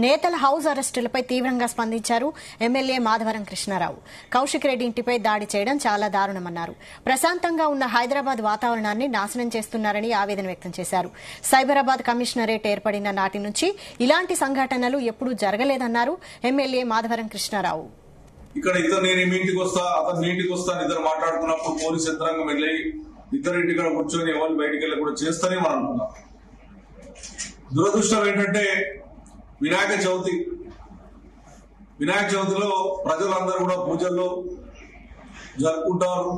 నేతల హౌస్ అరెస్టులపై తీవ్రంగా స్పందించారు ఎమ్మెల్యే మాధవరం కృష్ణారావు. కౌశిక్ రెడ్డి ఇంటిపై దాడి చేయడం చాలా దారుణమన్నారు. ప్రశాంతంగా ఉన్న హైదరాబాద్ వాతావరణాన్ని నాశనం చేస్తున్నారని ఆవేదన వ్యక్తం చేశారు. సైబరాబాద్ కమిషనరేట్ ఏర్పడిన నాటి నుంచి ఇలాంటి సంఘటనలు ఎప్పుడూ జరగలేదన్నారు ఎమ్మెల్యే మాధవరం కృష్ణారావు. ఇక్కడ ఇద్దరు నేను మీ ఇంటికి వస్తా అతను ఇంటికి వస్తాను ఇద్దరు మాట్లాడుకున్నప్పుడు పోలీస్ యంత్రాంగం వెళ్ళి ఇద్దరు ఇంటికాడ కూర్చొని ఎవరు బయటికి వెళ్ళి కూడా చేస్తానే మనం అనుకున్నాం. దురదృష్టం ఏంటంటే వినాయక చవితిలో ప్రజలందరూ కూడా పూజల్లో జరుపుకుంటారు.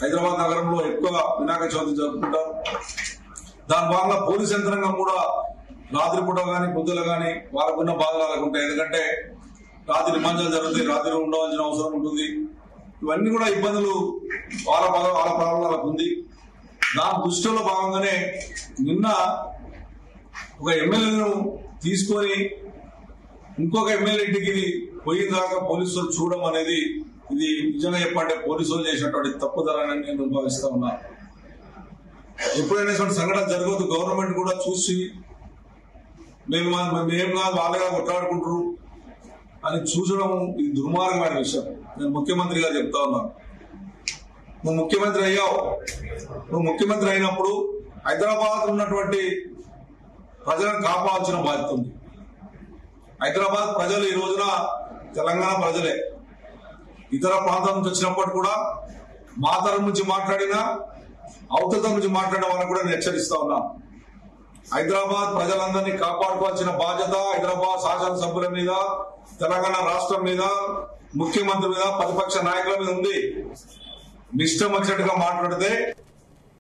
హైదరాబాద్ నగరంలో ఎక్కువ వినాయక చవితి జరుపుకుంటారు. దాని భాగంగా పోలీస్ యంత్రాంగం కూడా రాత్రిపూట గాని పొద్దులు గాని వాళ్ళకున్న బాధలు వాళ్ళకు ఉంటాయి. ఎందుకంటే రాత్రి నిమజ్జనాలు జరుగుతాయి, రాత్రి ఉండవలసిన అవసరం ఉంటుంది. ఇవన్నీ కూడా ఇబ్బందులు వాళ్ళ వాళ్ళకు ఉంది. దాని దృష్టిలో భాగంగానే నిన్న ఒక ఎమ్మెల్యేను తీసుకొని ఇంకొక ఎమ్మెల్యే ఇంటికి పోయిన దాకా పోలీసులు చూడడం అనేది ఇది నిజంగా చెప్పంటే పోలీసులు చేసినటువంటి తప్పుదరని నేను భావిస్తా ఉన్నా. ఎప్పుడైనా సంఘటన జరగదు, గవర్నమెంట్ కూడా చూసి మేము కాదు వాళ్ళగా కొట్లాడుకుంటారు అని చూసడం ఇది దుర్మార్గమైన విషయం. నేను ముఖ్యమంత్రిగా చెప్తా ఉన్నాను, నువ్వు ముఖ్యమంత్రి అయ్యావు. నువ్వు ముఖ్యమంత్రి అయినప్పుడు హైదరాబాద్ ఉన్నటువంటి ప్రజలను కాపాడాల్సిన బాధ్యత ఉంది. హైదరాబాద్ ప్రజలు ఈ రోజున తెలంగాణ ప్రజలే. ఇతర ప్రాంతాల నుంచి వచ్చినప్పుడు కూడా మా తరం నుంచి మాట్లాడినా అవతల నుంచి మాట్లాడిన వాళ్ళని కూడా నేను హెచ్చరిస్తా ఉన్నా. హైదరాబాద్ ప్రజలందరినీ కాపాడుకోవాల్సిన బాధ్యత హైదరాబాద్ శాసనసభ్యుల మీద, తెలంగాణ రాష్ట్రం మీద, ముఖ్యమంత్రి మీద, ప్రతిపక్ష నాయకుల మీద ఉంది. ఇష్టం వచ్చినట్టుగా మాట్లాడితే